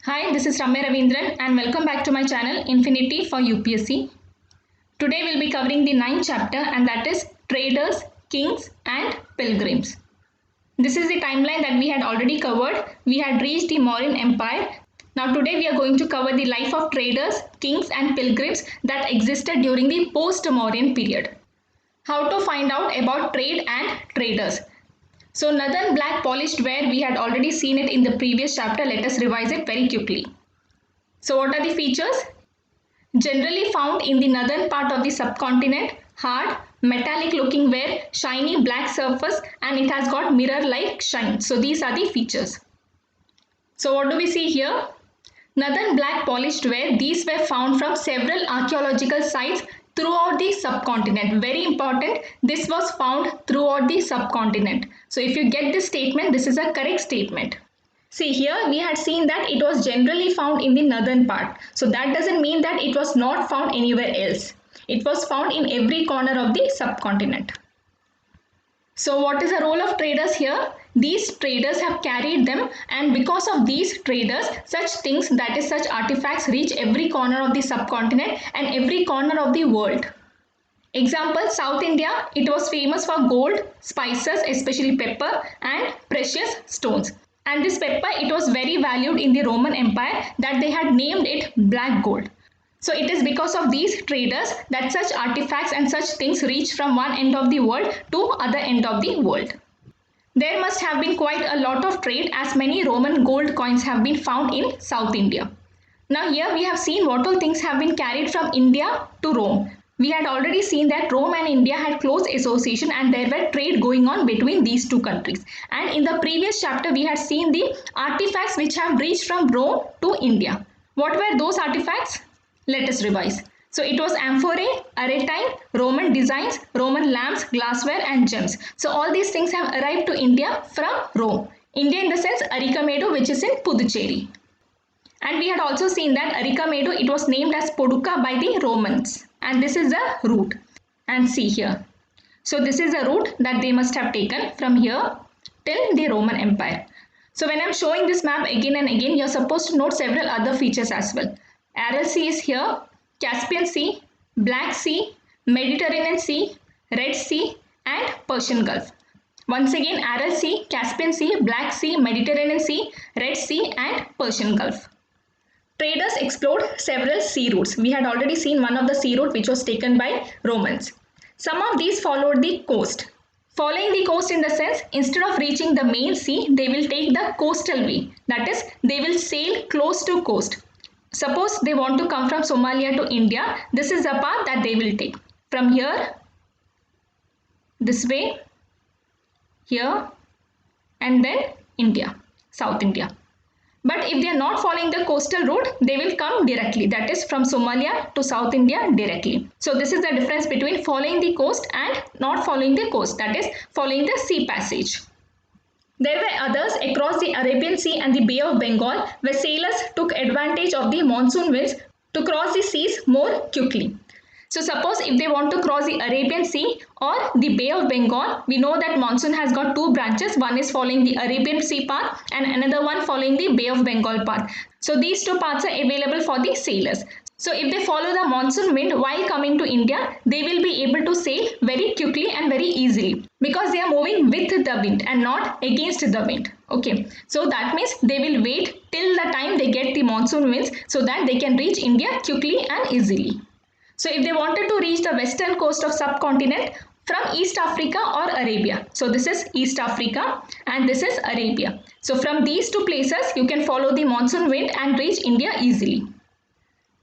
Hi, this is Ramya Ravindran and welcome back to my channel Infinity for UPSC. Today we'll be covering the 9th chapter and that is Traders, Kings and Pilgrims. This is the timeline that we had already covered. We had reached the Mauryan Empire. Now today we are going to cover the life of traders, kings and pilgrims that existed during the Post Mauryan period. How to find out about trade and traders. So northern black polished ware, we had already seen it in the previous chapter. Let us revise it very quickly. So what are the features? Generally found in the northern part of the subcontinent, hard, metallic looking ware, shiny black surface and it has got mirror like shine. So these are the features. So what do we see here? Northern black polished ware, these were found from several archaeological sites throughout the subcontinent. Very important, this was found throughout the subcontinent. So if you get this statement, this is a correct statement. See here we had seen that it was generally found in the northern part. So that doesn't mean that it was not found anywhere else. It was found in every corner of the subcontinent. So what is the role of traders here? These traders have carried them and because of these traders, such things, that is such artifacts, reach every corner of the subcontinent and every corner of the world. Example, South India, it was famous for gold, spices, especially pepper and precious stones. And this pepper, it was very valued in the Roman Empire that they had named it black gold. So it is because of these traders that such artifacts and such things reach from one end of the world to other end of the world. There must have been quite a lot of trade as many Roman gold coins have been found in South India. Now here we have seen what all things have been carried from India to Rome. We had already seen that Rome and India had close association and there were trade going on between these two countries. And in the previous chapter we had seen the artifacts which have reached from Rome to India. What were those artifacts? Let us revise. So it was amphorae, aretine, Roman designs, Roman lamps, glassware and gems. So all these things have arrived to India from Rome. India in the sense Arikamedu, which is in Puducherry. And we had also seen that Arikamedu, it was named as Poduka by the Romans. And this is the route. And see here. So this is the route that they must have taken from here till the Roman Empire. So when I am showing this map again and again, you are supposed to note several other features as well. Aral Sea is here, Caspian Sea, Black Sea, Mediterranean Sea, Red Sea and Persian Gulf. Once again, Aral Sea, Caspian Sea, Black Sea, Mediterranean Sea, Red Sea and Persian Gulf. Traders explored several sea routes. We had already seen one of the sea route which was taken by Romans. Some of these followed the coast. Following the coast in the sense, instead of reaching the main sea, they will take the coastal way. That is, they will sail close to coast. Suppose they want to come from Somalia to India, this is the path that they will take. From here, this way, here, and then India, South India. But if they are not following the coastal route, they will come directly. That is from Somalia to South India directly. So this is the difference between following the coast and not following the coast. That is following the sea passage. There were others across the Arabian Sea and the Bay of Bengal where sailors took advantage of the monsoon winds to cross the seas more quickly. So suppose if they want to cross the Arabian Sea or the Bay of Bengal, we know that monsoon has got two branches. One is following the Arabian Sea path and another one following the Bay of Bengal path. So these two paths are available for the sailors. So if they follow the monsoon wind while coming to India, they will be able to sail very quickly and very easily because they are moving with the wind and not against the wind. Okay, so that means they will wait till the time they get the monsoon winds so that they can reach India quickly and easily. So if they wanted to reach the western coast of subcontinent from East Africa or Arabia. So this is East Africa and this is Arabia. So from these two places you can follow the monsoon wind and reach India easily.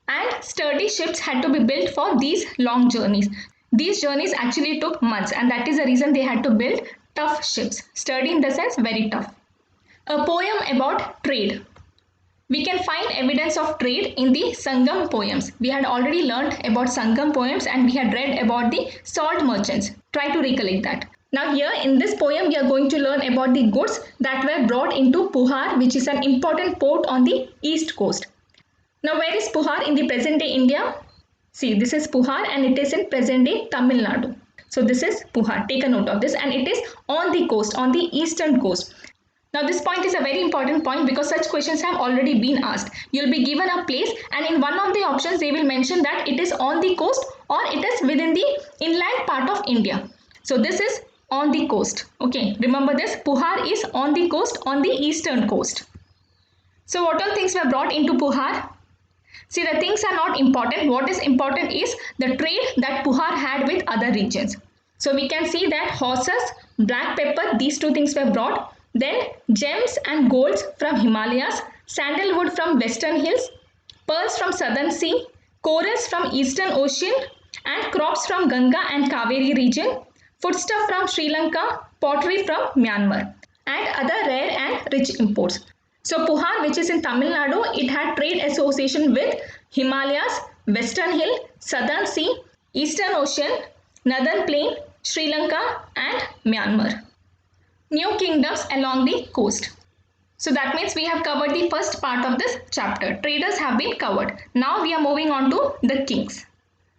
And sturdy ships had to be built for these long journeys. These journeys actually took months and that is the reason they had to build tough ships. Sturdy in the sense very tough. A poem about trade. We can find evidence of trade in the Sangam poems. We had already learned about Sangam poems and we had read about the salt merchants. Try to recollect that. Now here in this poem we are going to learn about the goods that were brought into Puhar, which is an important port on the east coast. Now where is Puhar in the present day India? See, this is Puhar and it is in present day Tamil Nadu. So this is Puhar. Take a note of this and it is on the coast, on the eastern coast. Now this point is a very important point because such questions have already been asked. You'll be given a place and in one of the options they will mention that it is on the coast or it is within the inland part of India. So this is on the coast. Okay, remember this, Puhar is on the coast, on the eastern coast. So what all things were brought into Puhar? See, the things are not important. What is important is the trade that Puhar had with other regions. So we can see that horses, black pepper, these two things were brought. Then gems and golds from Himalayas, sandalwood from western hills, pearls from southern sea, corals from eastern ocean, and crops from Ganga and Kaveri region, foodstuff from Sri Lanka, pottery from Myanmar, and other rare and rich imports. So Puhar, which is in Tamil Nadu, it had trade association with Himalayas, Western Hill, Southern Sea, Eastern Ocean, Northern Plain, Sri Lanka and Myanmar. New kingdoms along the coast. So that means we have covered the first part of this chapter. Traders have been covered. Now we are moving on to the kings.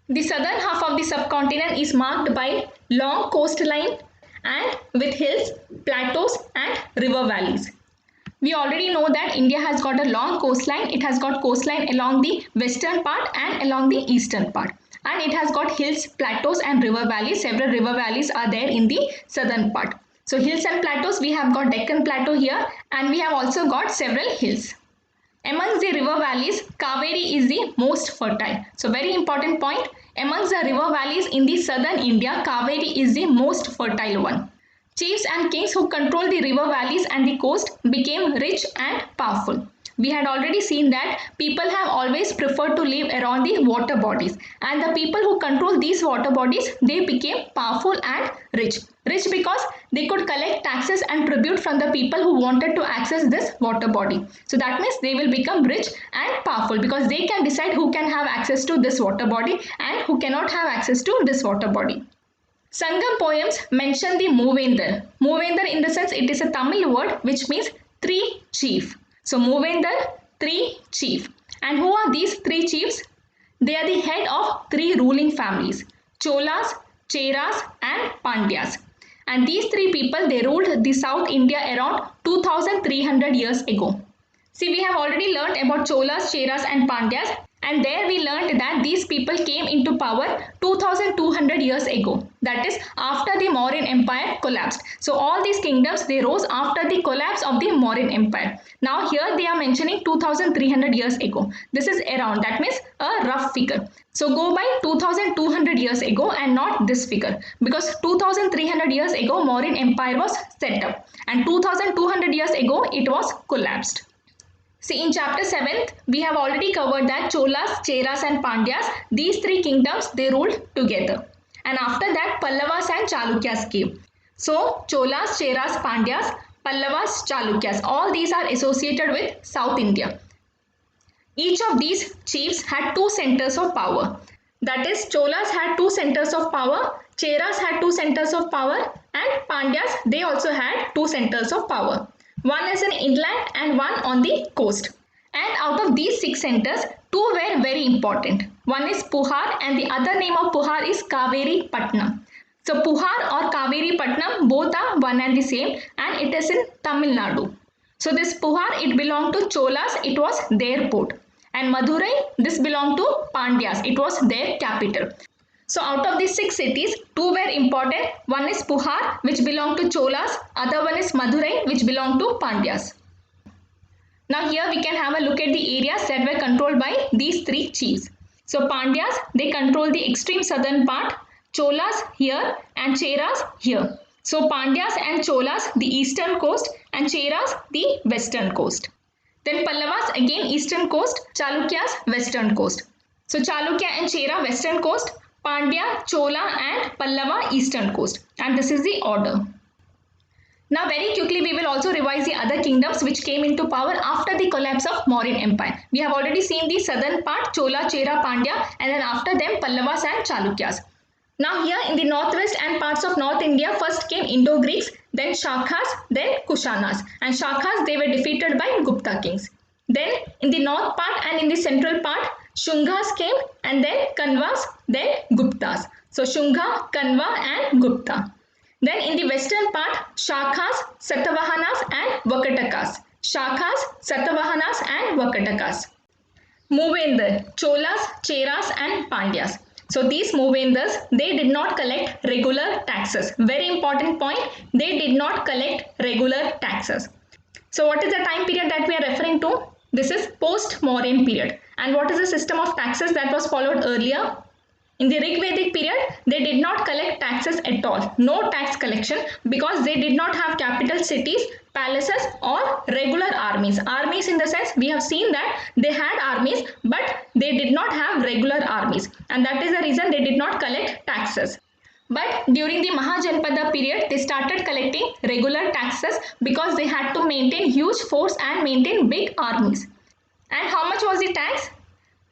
The southern half of the subcontinent is marked by long coastline and with hills, plateaus and river valleys. We already know that India has got a long coastline. It has got coastline along the western part and along the eastern part. And it has got hills, plateaus and river valleys. Several river valleys are there in the southern part. So hills and plateaus, we have got Deccan Plateau here and we have also got several hills. Amongst the river valleys, Kaveri is the most fertile. So very important point. Amongst the river valleys in the southern India, Kaveri is the most fertile one. Chiefs and kings who controlled the river valleys and the coast became rich and powerful. We had already seen that people have always preferred to live around the water bodies, and the people who control these water bodies, they became powerful and rich. Rich because they could collect taxes and tribute from the people who wanted to access this water body. So that means they will become rich and powerful because they can decide who can have access to this water body and who cannot have access to this water body. Sangam poems mention the Movendar. Movendar in the sense it is a Tamil word which means three chief. So Movendar, three chief. And who are these three chiefs? They are the head of three ruling families, Cholas, Cheras and Pandyas. And these three people, they ruled the South India around 2300 years ago. See, we have already learned about Cholas, Cheras and Pandyas, and there we learned that these people came into power 2200 years ago. That is after the Mauryan Empire collapsed. So all these kingdoms, they rose after the collapse of the Mauryan Empire. Now here they are mentioning 2300 years ago. This is around, that means a rough figure. So go by 2200 years ago and not this figure, because 2300 years ago Mauryan Empire was set up and 2200 years ago it was collapsed. See, in chapter 7th, we have already covered that Cholas, Cheras and Pandyas, these three kingdoms, they ruled together. And after that, Pallavas and Chalukyas came. So, Cholas, Cheras, Pandyas, Pallavas, Chalukyas, all these are associated with South India. Each of these chiefs had two centers of power. That is, Cholas had two centers of power, Cheras had two centers of power, and Pandyas, they also had two centers of power. One is in inland and one on the coast. And out of these six centers, two were very important. One is Puhar and the other name of Puhar is Kaveri Patnam. So Puhar or Kaveri Patnam, both are one and the same, and it is in Tamil Nadu. So this Puhar, it belonged to Cholas, it was their port. And Madurai, this belonged to Pandyas, it was their capital. So out of these six cities, two were important. One is Puhar, which belonged to Cholas. Other one is Madurai, which belonged to Pandyas. Now here we can have a look at the areas that were controlled by these three chiefs. So Pandyas, they control the extreme southern part. Cholas here and Cheras here. So Pandyas and Cholas, the eastern coast, and Cheras, the western coast. Then Pallavas, again eastern coast. Chalukyas, western coast. So Chalukya and Chera, western coast. Pandya, Chola and Pallava, eastern coast, and this is the order. Now very quickly we will also revise the other kingdoms which came into power after the collapse of Mauryan Empire. We have already seen the southern part, Chola, Chera, Pandya, and then after them Pallavas and Chalukyas. Now here in the northwest and parts of North India, first came Indo-Greeks, then Shakas, then Kushanas, and Shakas, they were defeated by Gupta kings. Then in the north part and in the central part, Shungas came, and then Kanvas, then Guptas. So Shunga, Kanva and Gupta. Then in the western part, Shakas, Satavahanas and Vakatakas. Shakas, Satavahanas and Vakatakas. Movendar, Cholas, Cheras and Pandyas. So these Movendars, they did not collect regular taxes. Very important point, they did not collect regular taxes. So what is the time period that we are referring to? This is Post Mauryan period. And what is the system of taxes that was followed earlier? In the Rig Vedic period, they did not collect taxes at all. No tax collection because they did not have capital cities, palaces or regular armies. Armies in the sense we have seen that they had armies but they did not have regular armies, and that is the reason they did not collect taxes. But during the Mahajanpada period, they started collecting regular taxes because they had to maintain huge force and maintain big armies. And how much was the tax?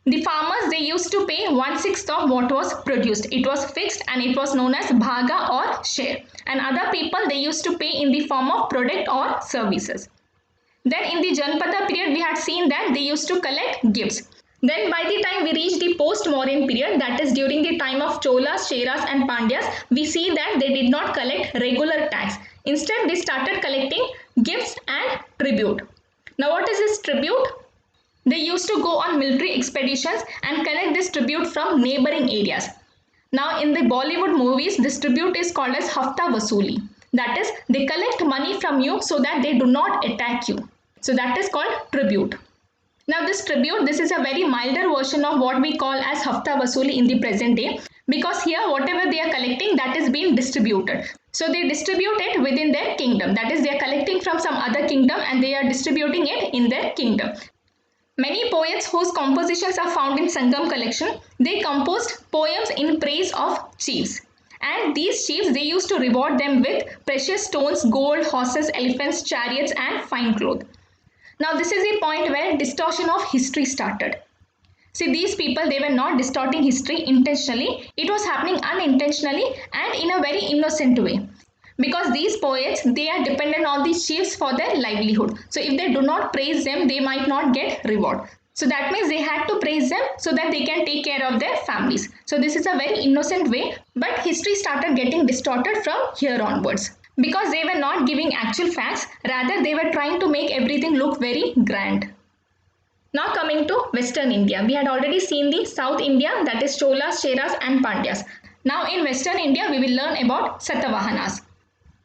The farmers, they used to pay 1/6 of what was produced. It was fixed and it was known as bhaga or share. And other people, they used to pay in the form of product or services. Then in the Janpada period, we had seen that they used to collect gifts. Then by the time we reach the post-Mauryan period, that is during the time of Cholas, Cheras and Pandyas, we see that they did not collect regular tax. Instead, they started collecting gifts and tribute. Now what is this tribute? They used to go on military expeditions and collect this tribute from neighboring areas. Now in the Bollywood movies, this tribute is called as Hafta Vasuli. That is, they collect money from you so that they do not attack you. So that is called tribute. Now this tribute, this is a very milder version of what we call as Hafta Vasuli in the present day, because here whatever they are collecting, that is being distributed. So they distribute it within their kingdom. That is, they are collecting from some other kingdom and they are distributing it in their kingdom. Many poets whose compositions are found in Sangam collection, they composed poems in praise of chiefs. And these chiefs, they used to reward them with precious stones, gold, horses, elephants, chariots and fine cloth. Now this is the point where distortion of history started. See, these people, they were not distorting history intentionally. It was happening unintentionally and in a very innocent way. Because these poets, they are dependent on these chiefs for their livelihood. So if they do not praise them, they might not get reward. So that means they had to praise them so that they can take care of their families. So this is a very innocent way, but history started getting distorted from here onwards. Because they were not giving actual facts, rather they were trying to make everything look very grand. Now coming to Western India, we had already seen the South India, that is Cholas, Cheras and Pandyas. Now in Western India, we will learn about Satavahanas.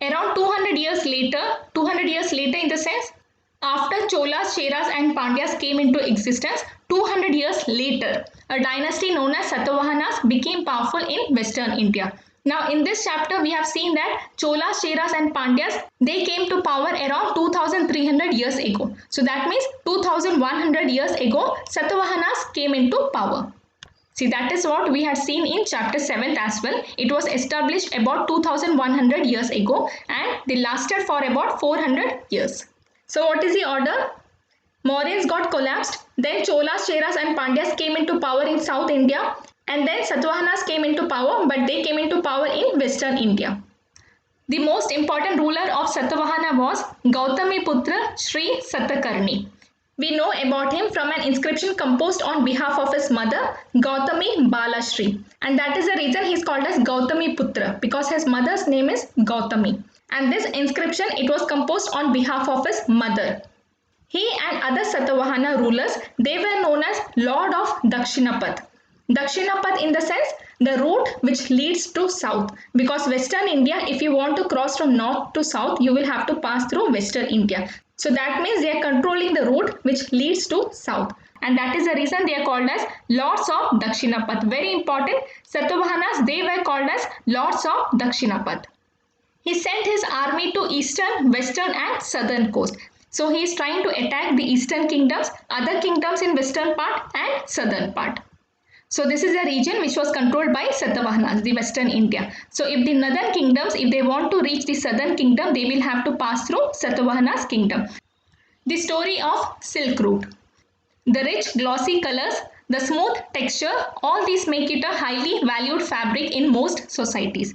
Around 200 years later in the sense, after Cholas, Cheras and Pandyas came into existence, 200 years later, a dynasty known as Satavahanas became powerful in Western India. Now in this chapter, we have seen that Cholas, Cheras and Pandyas, they came to power around 2300 years ago. So that means 2100 years ago, Satavahanas came into power. See, that is what we had seen in chapter 7 as well. It was established about 2100 years ago and they lasted for about 400 years. So what is the order? Mauryans got collapsed, then Cholas, Cheras and Pandyas came into power in South India, and then Satavahanas came into power, but they came into power in Western India. The most important ruler of Satavahana was Gautami Putra Sri Satakarni. We know about him from an inscription composed on behalf of his mother, Gautami Balashri. And that is the reason he is called as Gautami Putra, because his mother's name is Gautami. And this inscription, it was composed on behalf of his mother. He and other Satavahana rulers, they were known as Lord of Dakshinapath. Dakshinapath in the sense, the route which leads to south. Because Western India, if you want to cross from north to south, you will have to pass through Western India. So that means they are controlling the route which leads to south. And that is the reason they are called as Lords of Dakshinapath. Very important, Satavahanas, they were called as Lords of Dakshinapath. He sent his army to eastern, western and southern coast. So he is trying to attack the eastern kingdoms, other kingdoms in western part and southern part. So this is a region which was controlled by Satavahanas, the Western India. So if the northern kingdoms, if they want to reach the southern kingdom, they will have to pass through Satavahanas kingdom. The story of Silk Route. The rich glossy colors, the smooth texture, all these make it a highly valued fabric in most societies.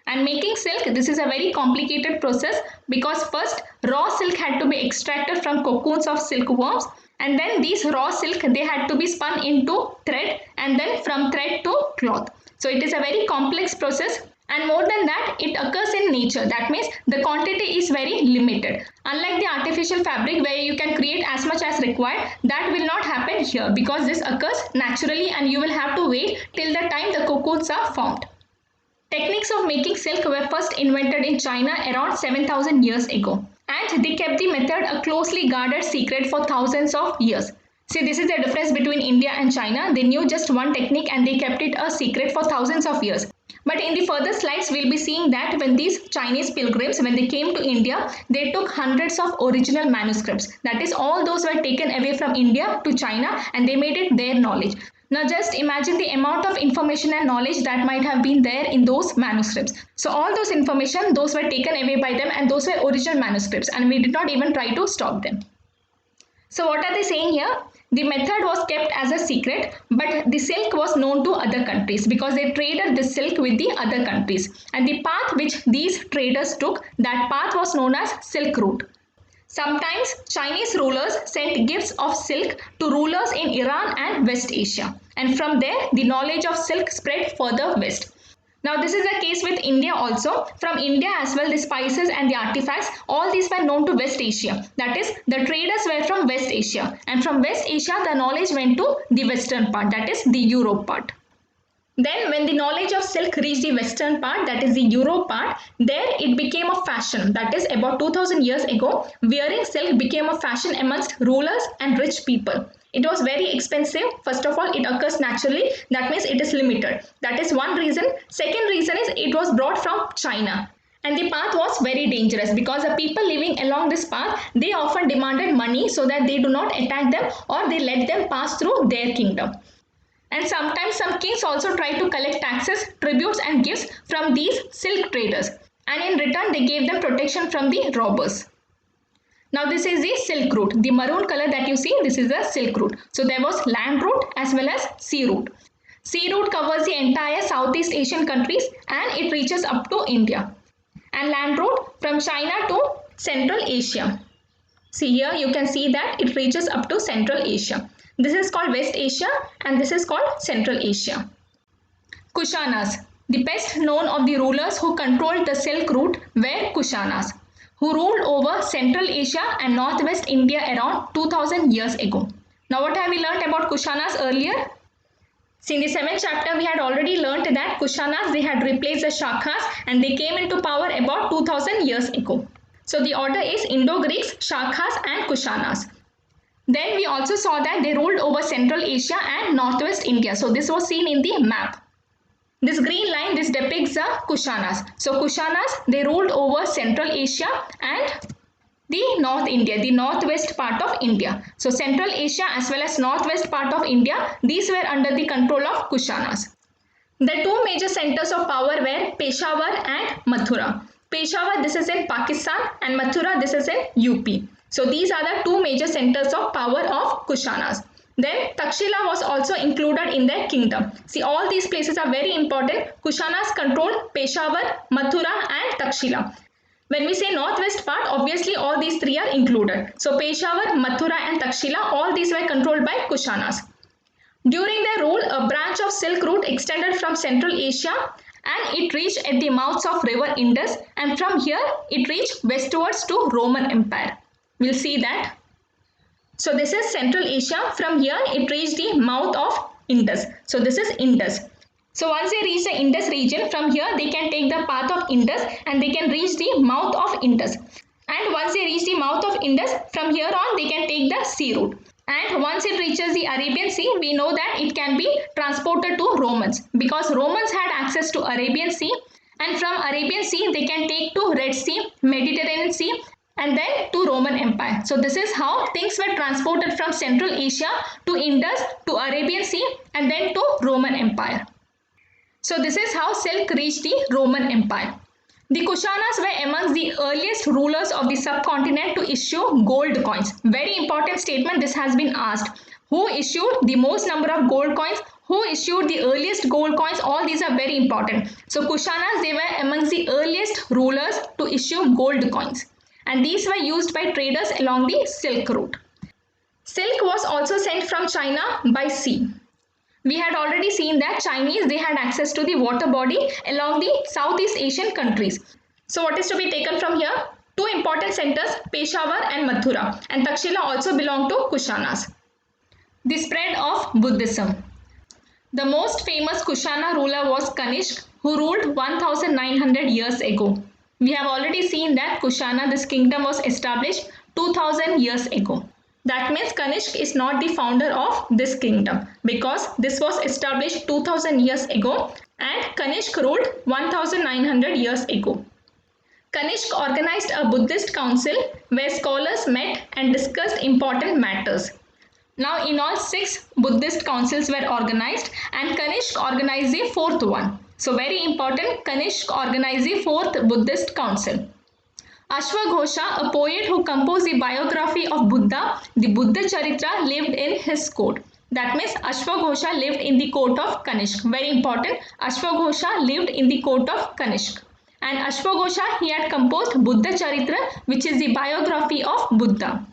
And making silk, this is a very complicated process because first raw silk had to be extracted from cocoons of silkworms. And then these raw silk, they had to be spun into thread and then from thread to cloth. So it is a very complex process And more than that, it occurs in nature. That means the quantity is very limited. Unlike the artificial fabric where you can create as much as required, that will not happen here because this occurs naturally and you will have to wait till the time the cocoons are formed. Techniques of making silk were first invented in China around 7,000 years ago, and they kept the method a closely guarded secret for thousands of years. See, this is the difference between India and China. They knew just one technique and they kept it a secret for thousands of years. But in the further slides, we'll be seeing that when these Chinese pilgrims, when they came to India, they took hundreds of original manuscripts. That is, all those were taken away from India to China and they made it their knowledge. Now just imagine the amount of information and knowledge that might have been there in those manuscripts. So all those information, those were taken away by them and those were original manuscripts and we did not even try to stop them. So what are they saying here? The method was kept as a secret, but the silk was known to other countries because they traded the silk with the other countries. And the path which these traders took, that path was known as Silk Route. Sometimes Chinese rulers sent gifts of silk to rulers in Iran and West Asia. And from there, the knowledge of silk spread further west. Now this is the case with India also. From India as well, the spices and the artifacts, all these were known to West Asia. That is, the traders were from West Asia. And from West Asia, the knowledge went to the western part, that is the Europe part. Then when the knowledge of silk reached the western part, that is the Europe part, there it became a fashion. That is, about 2000 years ago, wearing silk became a fashion amongst rulers and rich people. It was very expensive. First of all, it occurs naturally. That means it is limited. That is one reason. Second reason is it was brought from China. And the path was very dangerous because the people living along this path, they often demanded money so that they do not attack them or they let them pass through their kingdom. And sometimes some kings also try to collect taxes, tributes and gifts from these silk traders. And in return, they gave them protection from the robbers. Now this is the Silk Route. The maroon color that you see, this is the Silk Route. So there was land route as well as sea route. Sea route covers the entire Southeast Asian countries and it reaches up to India. And land route from China to Central Asia. See here you can see that it reaches up to Central Asia. This is called West Asia and this is called Central Asia. Kushanas. The best known of the rulers who controlled the Silk Route were Kushanas, who ruled over Central Asia and Northwest India around 2000 years ago. Now what have we learnt about Kushanas earlier? See, in the 7th chapter we had already learnt that Kushanas, they had replaced the Shakas and they came into power about 2000 years ago. So the order is Indo-Greeks, Shakas and Kushanas. Then we also saw that they ruled over Central Asia and Northwest India. So this was seen in the map. This green line, this depicts the Kushanas. So Kushanas, they ruled over Central Asia and the North India, the northwest part of India. So Central Asia as well as northwest part of India, these were under the control of Kushanas. The two major centers of power were Peshawar and Mathura. Peshawar, this is in Pakistan and Mathura, this is in UP. So these are the two major centers of power of Kushanas. Then Takshila was also included in their kingdom. See, all these places are very important. Kushanas controlled Peshawar, Mathura and Takshila. When we say northwest part, obviously all these three are included. So Peshawar, Mathura and Takshila, all these were controlled by Kushanas. During their rule, a branch of Silk Route extended from Central Asia and it reached at the mouths of river Indus, and from here it reached westwards to Roman Empire. We'll see that. So this is Central Asia. From here it reached the mouth of Indus. So this is Indus. So once they reach the Indus region, from here they can take the path of Indus and they can reach the mouth of Indus. And once they reach the mouth of Indus, from here on they can take the sea route. And once it reaches the Arabian Sea, we know that it can be transported to Romans because Romans had access to Arabian Sea, and from Arabian Sea they can take to Red Sea, Mediterranean Sea and then to Roman Empire. So this is how things were transported from Central Asia to Indus to Arabian Sea and then to Roman Empire. So this is how silk reached the Roman Empire. The Kushanas were amongst the earliest rulers of the subcontinent to issue gold coins. Very important statement, this has been asked. Who issued the most number of gold coins? Who issued the earliest gold coins? All these are very important. So Kushanas, they were amongst the earliest rulers to issue gold coins. And these were used by traders along the Silk Route. Silk was also sent from China by sea. We had already seen that Chinese, they had access to the water body along the Southeast Asian countries. So what is to be taken from here? Two important centers, Peshawar and Mathura, and Takshila also belong to Kushanas. The spread of Buddhism. The most famous Kushana ruler was Kanishk, who ruled 1900 years ago. We have already seen that Kushana, this kingdom was established 2000 years ago. That means Kanishk is not the founder of this kingdom because this was established 2000 years ago and Kanishk ruled 1900 years ago. Kanishk organized a Buddhist council where scholars met and discussed important matters. Now in all 6 Buddhist councils were organized and Kanishk organized the 4th one. So very important, Kanishk organized the 4th Buddhist council. Ashwaghosha, a poet who composed the biography of Buddha, the Buddha Charitra, lived in his court. That means Ashwaghosha lived in the court of Kanishk. Very important, Ashwaghosha lived in the court of Kanishk. And Ashwaghosha, he had composed Buddha Charitra, which is the biography of Buddha.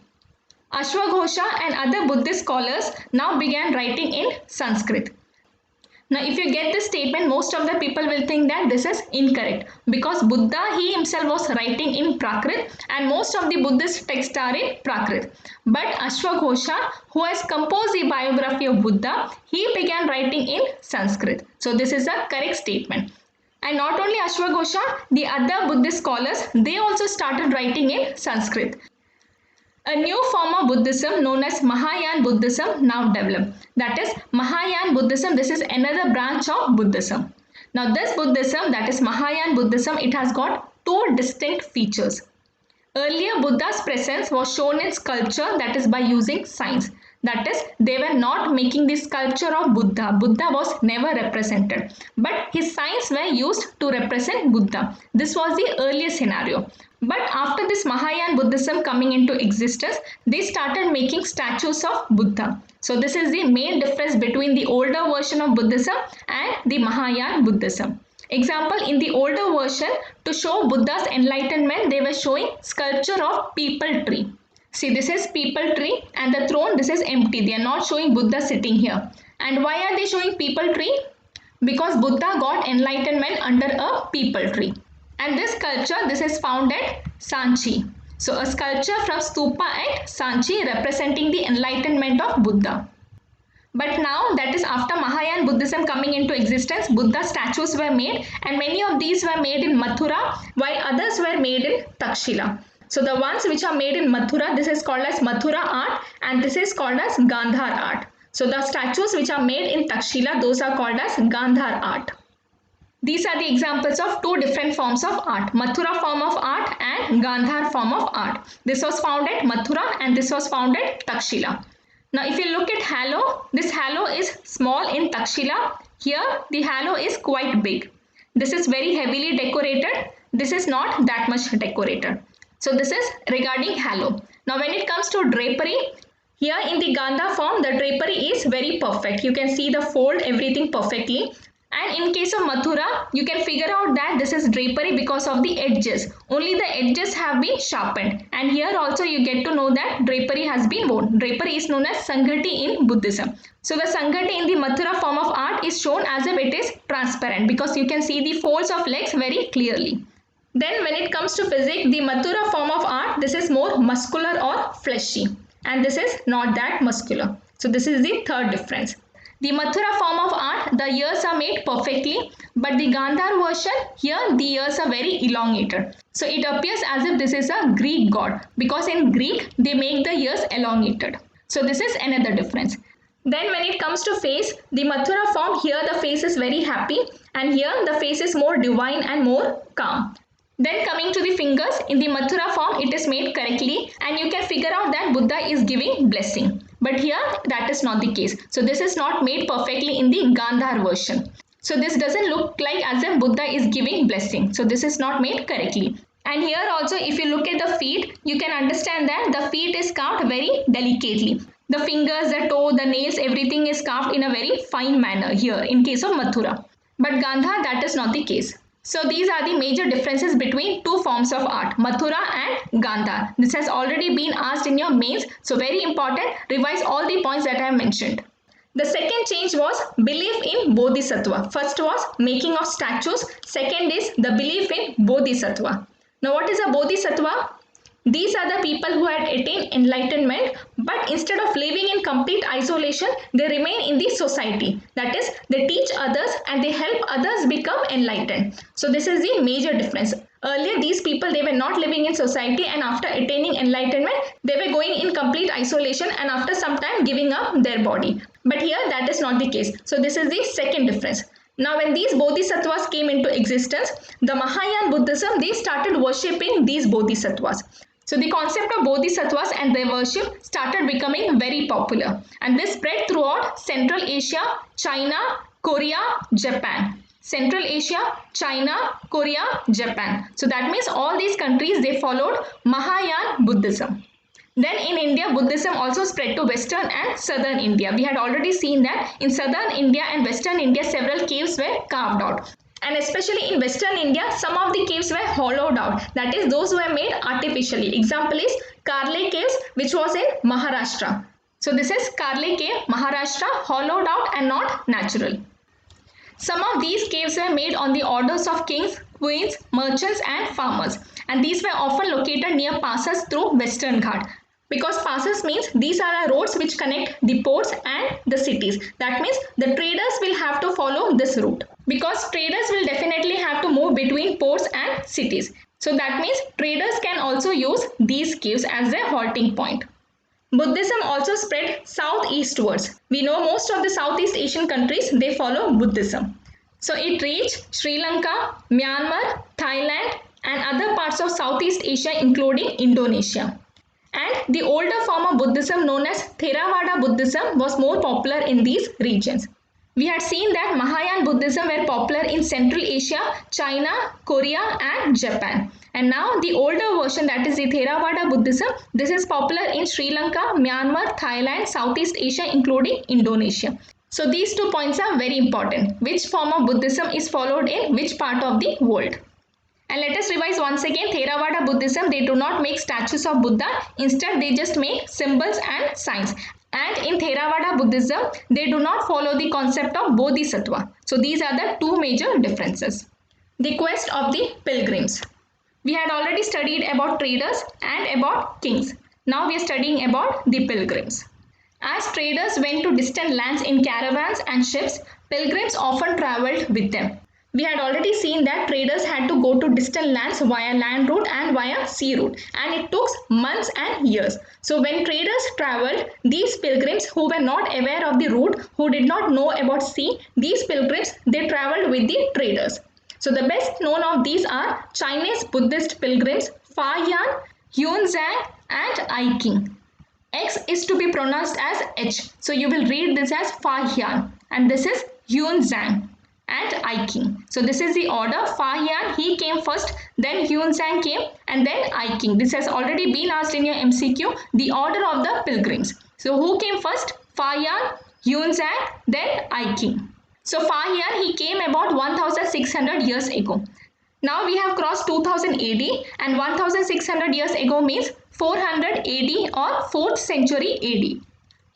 Ashwaghosha and other Buddhist scholars now began writing in Sanskrit. Now if you get this statement, most of the people will think that this is incorrect because Buddha, he himself was writing in Prakrit and most of the Buddhist texts are in Prakrit. But Ashwaghosha, who has composed the biography of Buddha, he began writing in Sanskrit. So this is a correct statement. And not only Ashwaghosha, the other Buddhist scholars, they also started writing in Sanskrit. A new form of Buddhism known as Mahayana Buddhism now developed. That is Mahayana Buddhism, this is another branch of Buddhism. Now this Buddhism, that is Mahayana Buddhism, it has got 2 distinct features. Earlier Buddha's presence was shown in sculpture, that is by using signs. That is, they were not making the sculpture of Buddha. Buddha was never represented. But his signs were used to represent Buddha. This was the earlier scenario. But after this Mahayana Buddhism coming into existence, they started making statues of Buddha. So this is the main difference between the older version of Buddhism and the Mahayana Buddhism. Example, in the older version, to show Buddha's enlightenment, they were showing sculpture of peepal tree. See, this is peepal tree and the throne, this is empty. They are not showing Buddha sitting here. And why are they showing peepal tree? Because Buddha got enlightenment under a peepal tree. And this sculpture, this is found at Sanchi. So a sculpture from Stupa at Sanchi representing the enlightenment of Buddha. But now, that is after Mahayana Buddhism coming into existence, Buddha statues were made and many of these were made in Mathura while others were made in Takshila. So the ones which are made in Mathura, this is called as Mathura art and this is called as Gandhar art. So the statues which are made in Takshila, those are called as Gandhar art. These are the examples of 2 different forms of art, Mathura form of art and Gandhar form of art. This was found at Mathura and this was found at Takshila. Now if you look at halo, this halo is small in Takshila. Here the halo is quite big. This is very heavily decorated. This is not that much decorated. So this is regarding halo. Now when it comes to drapery, here in the Gandhar form, the drapery is very perfect. You can see the fold, everything perfectly. And in case of Mathura, you can figure out that this is drapery because of the edges. Only the edges have been sharpened. And here also you get to know that drapery has been worn. Drapery is known as Sanghati in Buddhism. So the Sanghati in the Mathura form of art is shown as if it is transparent because you can see the folds of legs very clearly. Then when it comes to physics, the Mathura form of art, this is more muscular or fleshy. And this is not that muscular. So this is the third difference. The Mathura form of art, the ears are made perfectly, but the Gandhar version, here the ears are very elongated. So it appears as if this is a Greek god because in Greek they make the ears elongated. So this is another difference. Then when it comes to face, the Mathura form, here the face is very happy and here the face is more divine and more calm. Then coming to the fingers, in the Mathura form it is made correctly and you can figure out that Buddha is giving blessing. But here that is not the case. So this is not made perfectly in the Gandhar version. So this doesn't look like as if Buddha is giving blessing. So this is not made correctly. And here also if you look at the feet, you can understand that the feet is carved very delicately. The fingers, the toe, the nails, everything is carved in a very fine manner here in case of Mathura. But Gandhar, that is not the case. So these are the major differences between 2 forms of art, Mathura and Gandhar. This has already been asked in your mains. So very important, revise all the points that I have mentioned. The second change was belief in Bodhisattva. First was making of statues. Second is the belief in Bodhisattva. Now what is a Bodhisattva? These are the people who had attained enlightenment, but instead of living in complete isolation, they remain in the society. That is, they teach others and they help others become enlightened. So this is the major difference. Earlier, these people, they were not living in society, and after attaining enlightenment, they were going in complete isolation and after some time giving up their body. But here, that is not the case. So this is the second difference. Now, when these bodhisattvas came into existence, the Mahayana Buddhism, they started worshipping these bodhisattvas. So the concept of bodhisattvas and their worship started becoming very popular, and this spread throughout Central Asia, China, Korea, Japan. Central Asia, China, Korea, Japan. So that means all these countries, they followed Mahayana Buddhism. Then in India, Buddhism also spread to Western and Southern India. We had already seen that in Southern India and Western India, several caves were carved out. And especially in Western India, some of the caves were hollowed out. That is, those were made artificially. Example is Karle Caves, which was in Maharashtra. So this is Karle Cave, Maharashtra, hollowed out and not natural. Some of these caves were made on the orders of kings, queens, merchants and farmers. And these were often located near passes through Western Ghat. Because passes means these are the roads which connect the ports and the cities. That means the traders will have to follow this route. Because traders will definitely have to move between ports and cities. So that means traders can also use these caves as their halting point. Buddhism also spread southeastwards. We know most of the Southeast Asian countries, they follow Buddhism. So it reached Sri Lanka, Myanmar, Thailand and other parts of Southeast Asia including Indonesia. And the older form of Buddhism known as Theravada Buddhism was more popular in these regions. We had seen that Mahayana Buddhism were popular in Central Asia, China, Korea and Japan. And now the older version, that is the Theravada Buddhism, this is popular in Sri Lanka, Myanmar, Thailand, Southeast Asia including Indonesia. So these 2 points are very important. Which form of Buddhism is followed in which part of the world? And let us revise once again. Theravada Buddhism, they do not make statues of Buddha. Instead, they just make symbols and signs. And in Theravada Buddhism, they do not follow the concept of Bodhisattva. So these are the 2 major differences. The quest of the pilgrims. We had already studied about traders and about kings. Now we are studying about the pilgrims. As traders went to distant lands in caravans and ships, pilgrims often travelled with them. We had already seen that traders had to go to distant lands via land route and via sea route, and it took months and years. So when traders travelled, these pilgrims who were not aware of the route, who did not know about sea, these pilgrims, they travelled with the traders. So the best known of these are Chinese Buddhist pilgrims Fa Yan, Yunzang and I King. X is to be pronounced as H. So you will read this as Fa Yan and this is Yunzang and I King. So this is the order. Fa Yan, he came first, then Yunzang came and then I King. This has already been asked in your MCQ, the order of the pilgrims. So who came first? Fa Yan, Yunzang, then I King. So Fa Yan, he came about 1600 years ago. Now we have crossed 2000 AD and 1600 years ago means 400 AD or 4th century AD.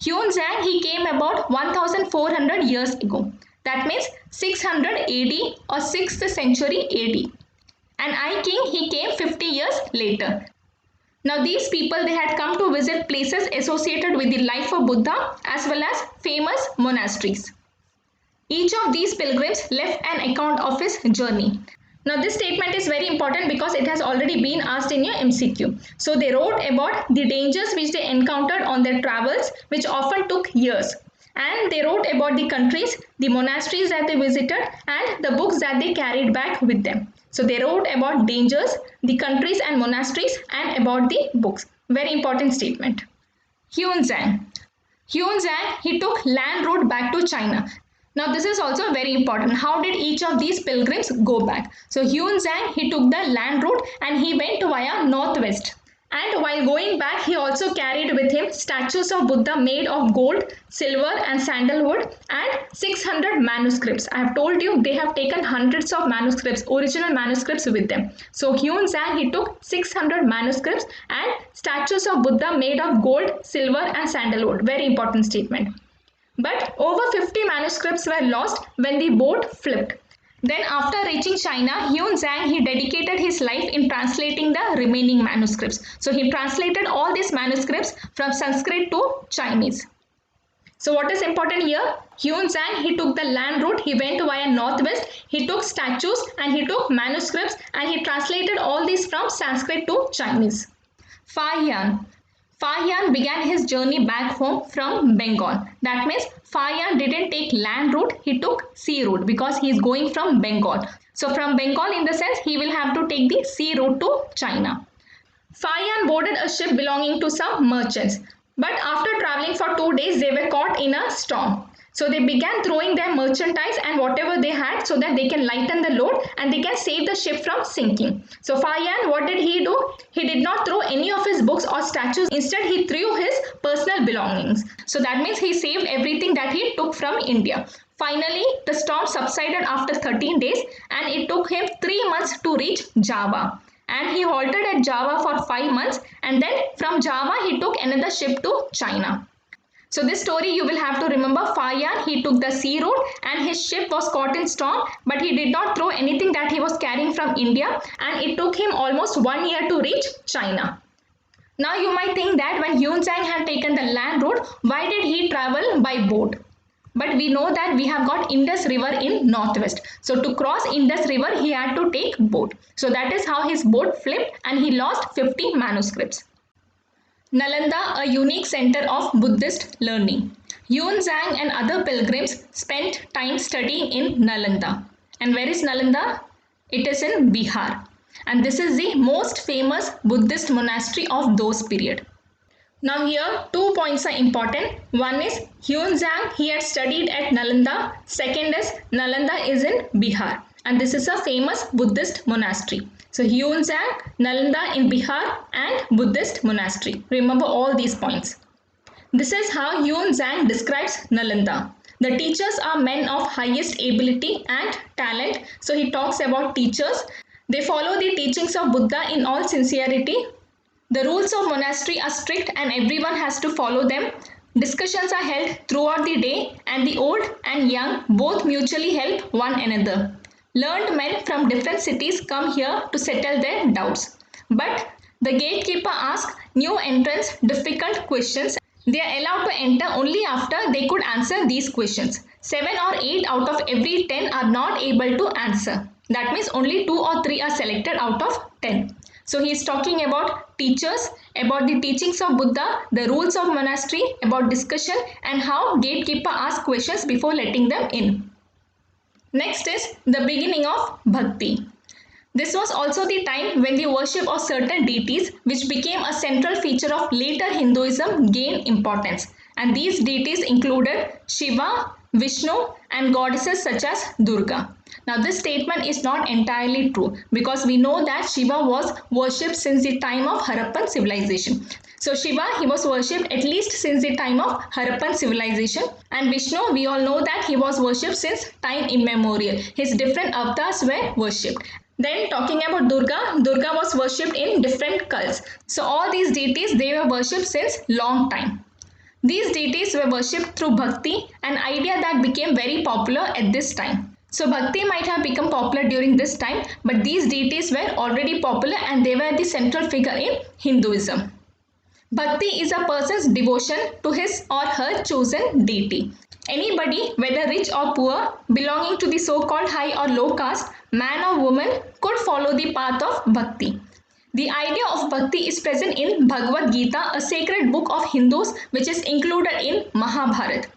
Yunzang, he came about 1400 years ago. That means 600 AD or 6th century AD. And I King, he came 50 years later. Now these people, they had come to visit places associated with the life of Buddha as well as famous monasteries. Each of these pilgrims left an account of his journey. Now this statement is very important because it has already been asked in your MCQ. So they wrote about the dangers which they encountered on their travels, which often took years. And they wrote about the countries, the monasteries that they visited and the books that they carried back with them. So they wrote about dangers, the countries and monasteries and about the books. Very important statement. Yunzang. Yunzang, he took land route back to China. Now this is also very important. How did each of these pilgrims go back? So Yunzang, he took the land route and he went via northwest. And while going back, he also carried with him statues of Buddha made of gold, silver and sandalwood and 600 manuscripts. I have told you they have taken hundreds of manuscripts, original manuscripts with them. So Yunzang, he took 600 manuscripts and statues of Buddha made of gold, silver and sandalwood. Very important statement. But over 50 manuscripts were lost when the boat flipped. Then after reaching China, Hiuen-Tsang, he dedicated his life in translating the remaining manuscripts. So he translated all these manuscripts from Sanskrit to Chinese. So what is important here? Hiuen-Tsang, he took the land route, he went via northwest, he took statues and he took manuscripts and he translated all these from Sanskrit to Chinese. Fa Yan began his journey back home from Bengal. That means Fa Yan didn't take land route, he took sea route because he is going from Bengal. So from Bengal, in the sense, he will have to take the sea route to China. Fa Yan boarded a ship belonging to some merchants. But after traveling for 2 days, they were caught in a storm. So they began throwing their merchandise and whatever they had so that they can lighten the load and they can save the ship from sinking. So Fa Yan, what did he do? He did not throw any of his books or statues. Instead, he threw his personal belongings. So that means he saved everything that he took from India. Finally, the storm subsided after 13 days and it took him 3 months to reach Java. And he halted at Java for 5 months and then from Java he took another ship to China. So this story you will have to remember. Fa Yan, he took the sea route and his ship was caught in storm, but he did not throw anything that he was carrying from India and it took him almost 1 year to reach China. Now you might think that when Hiuen-Tsang had taken the land route, why did he travel by boat? But we know that we have got Indus River in northwest. So to cross Indus River, he had to take boat. So that is how his boat flipped and he lost 50 manuscripts. Nalanda, a unique center of Buddhist learning. Hiuen-Tsang and other pilgrims spent time studying in Nalanda. And where is Nalanda? It is in Bihar. And this is the most famous Buddhist monastery of those period. Now here 2 points are important. One is Hiuen-Tsang, he had studied at Nalanda. Second is Nalanda is in Bihar. And this is a famous Buddhist monastery. So Hiuen-Tsang, Nalanda in Bihar and Buddhist monastery. Remember all these points. This is how Hiuen-Tsang describes Nalanda. The teachers are men of highest ability and talent. So he talks about teachers. They follow the teachings of Buddha in all sincerity. The rules of monastery are strict and everyone has to follow them. Discussions are held throughout the day and the old and young both mutually help one another. Learned men from different cities come here to settle their doubts. But the gatekeeper asks new entrants difficult questions. They are allowed to enter only after they could answer these questions. 7 or 8 out of every 10 are not able to answer. That means only 2 or 3 are selected out of 10. So he is talking about teachers, about the teachings of Buddha, the rules of monastery, about discussion and how gatekeeper asks questions before letting them in. Next is the beginning of Bhakti. This was also the time when the worship of certain deities, which became a central feature of later Hinduism, gained importance. And these deities included Shiva, Vishnu and goddesses such as Durga. Now this statement is not entirely true because we know that Shiva was worshipped since the time of Harappan civilization. So Shiva, he was worshipped at least since the time of Harappan civilization, and Vishnu, we all know that he was worshipped since time immemorial. His different avatars were worshipped. Then talking about Durga, Durga was worshipped in different cults. So all these deities, they were worshipped since long time. These deities were worshipped through bhakti, an idea that became very popular at this time. So bhakti might have become popular during this time, but these deities were already popular and they were the central figure in Hinduism. Bhakti is a person's devotion to his or her chosen deity. Anybody, whether rich or poor, belonging to the so-called high or low caste, man or woman, could follow the path of bhakti. The idea of bhakti is present in Bhagavad Gita, a sacred book of Hindus which is included in Mahabharata.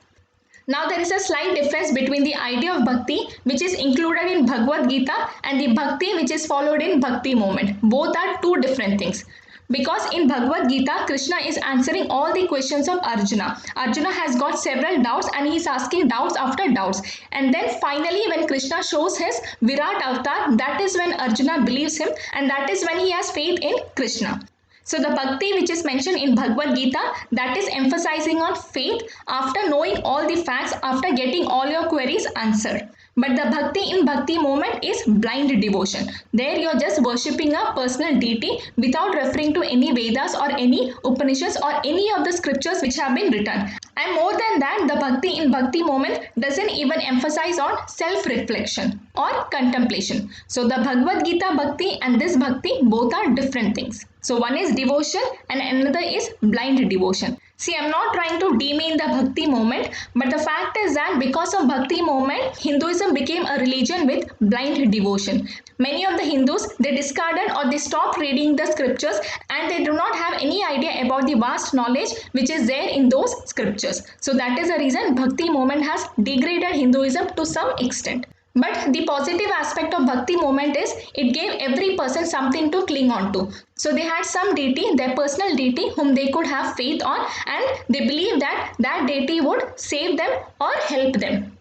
Now there is a slight difference between the idea of bhakti which is included in Bhagavad Gita and the bhakti which is followed in bhakti movement. Both are two different things. Because in Bhagavad Gita, Krishna is answering all the questions of Arjuna. Arjuna has got several doubts and he is asking doubts after doubts. And then finally when Krishna shows his Virat avatar, that is when Arjuna believes him and that is when he has faith in Krishna. So the bhakti which is mentioned in Bhagavad Gita, that is emphasizing on faith after knowing all the facts, after getting all your queries answered. But the bhakti in bhakti moment is blind devotion. There you are just worshipping a personal deity without referring to any Vedas or any Upanishads or any of the scriptures which have been written. And more than that, the bhakti in bhakti moment doesn't even emphasize on self-reflection or contemplation. So the Bhagavad Gita bhakti and this bhakti both are different things. So one is devotion and another is blind devotion. See, I'm not trying to demean the bhakti moment, but the fact is that because of bhakti moment, Hinduism became a religion with blind devotion. Many of the Hindus, they discarded or they stopped reading the scriptures and they do not have any idea about the vast knowledge which is there in those scriptures. So that is the reason bhakti moment has degraded Hinduism to some extent. But the positive aspect of bhakti moment is it gave every person something to cling on to. So they had some deity, their personal deity whom they could have faith on, and they believed that that deity would save them or help them.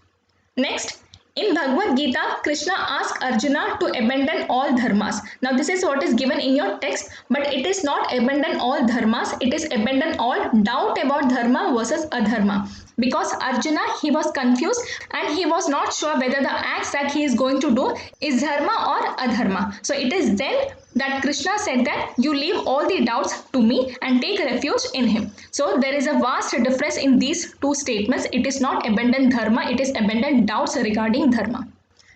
Next, in Bhagavad Gita, Krishna asked Arjuna to abandon all dharmas. Now this is what is given in your text, but it is not abandon all dharmas, it is abandon all doubt about dharma versus adharma. Because Arjuna, he was confused and he was not sure whether the acts that he is going to do is dharma or adharma. So it is then that Krishna said that you leave all the doubts to me and take refuge in him. So there is a vast difference in these two statements. It is not abandon dharma, it is abandon doubts regarding dharma.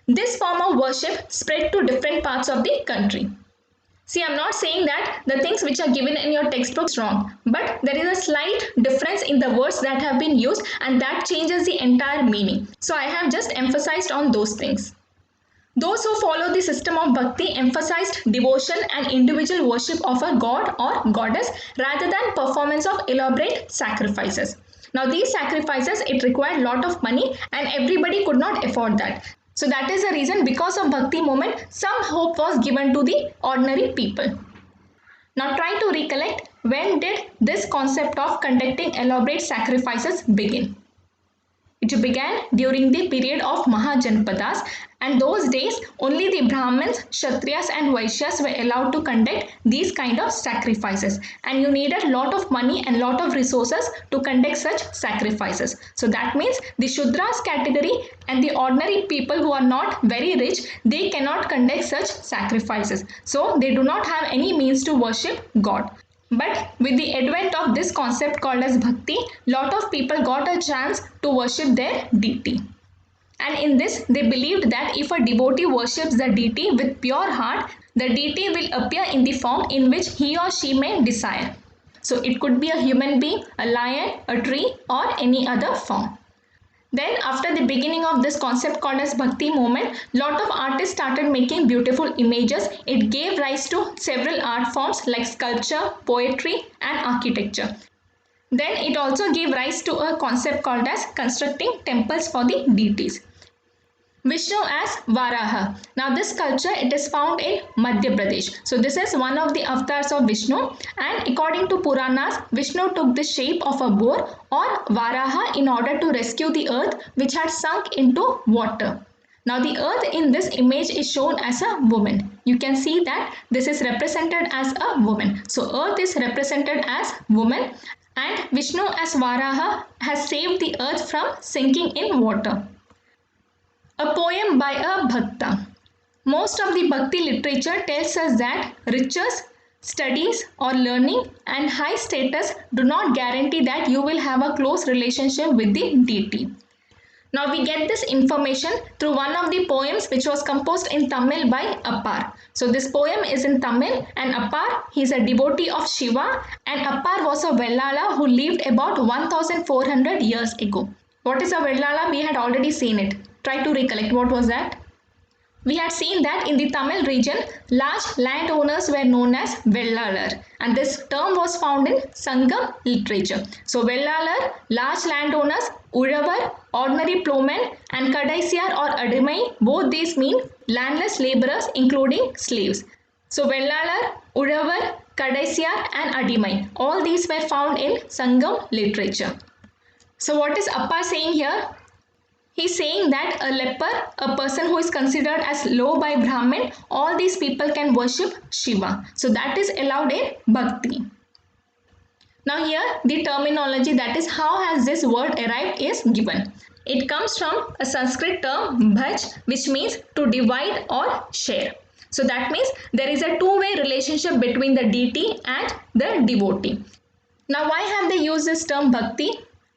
This form of worship spread to different parts of the country. See, I'm not saying that the things which are given in your textbook is wrong, but there is a slight difference in the words that have been used and that changes the entire meaning. So I have just emphasized on those things. Those who follow the system of bhakti emphasized devotion and individual worship of a god or goddess rather than performance of elaborate sacrifices. Now these sacrifices, it required a lot of money and everybody could not afford that. So that is the reason because of bhakti moment, some hope was given to the ordinary people. Now try to recollect when did this concept of conducting elaborate sacrifices begin. It began during the period of Mahajanpadas, and those days only the Brahmins, Kshatriyas and Vaishyas were allowed to conduct these kind of sacrifices, and you needed a lot of money and lot of resources to conduct such sacrifices. So that means the Shudras category and the ordinary people who are not very rich, they cannot conduct such sacrifices. So they do not have any means to worship God. But with the advent of this concept called as bhakti, lot of people got a chance to worship their deity. And in this, they believed that if a devotee worships the deity with pure heart, the deity will appear in the form in which he or she may desire. So it could be a human being, a lion, a tree, or any other form. Then after the beginning of this concept called as bhakti movement, lot of artists started making beautiful images. It gave rise to several art forms like sculpture, poetry and architecture. Then it also gave rise to a concept called as constructing temples for the deities. Vishnu as Varaha. Now this sculpture, it is found in Madhya Pradesh. So this is one of the avatars of Vishnu, and according to Puranas, Vishnu took the shape of a boar or Varaha in order to rescue the earth which had sunk into water. Now the earth in this image is shown as a woman. You can see that this is represented as a woman. So earth is represented as woman and Vishnu as Varaha has saved the earth from sinking in water. A poem by a Bhakta. Most of the Bhakti literature tells us that riches, studies or learning and high status do not guarantee that you will have a close relationship with the deity. Now we get this information through one of the poems which was composed in Tamil by Appar. So this poem is in Tamil and Appar, he is a devotee of Shiva, and Appar was a Vellala who lived about 1400 years ago. What is a Vellala? We had already seen it. Try to recollect what was that. We had seen that in the Tamil region, large landowners were known as Vellalar, and this term was found in Sangam literature. So Vellalar, large landowners, Uravar, ordinary plowmen, and Kadaisiyar or Adimai, both these mean landless laborers including slaves. So Vellalar, Uravar, Kadaisiyar and Adimai, all these were found in Sangam literature. So what is Appar saying here? He is saying that a leper, a person who is considered as low by Brahmin, all these people can worship Shiva. So that is allowed in Bhakti. Now here the terminology, that is how has this word arrived, is given. It comes from a Sanskrit term bhaj, which means to divide or share. So that means there is a two-way relationship between the deity and the devotee. Now why have they used this term bhakti?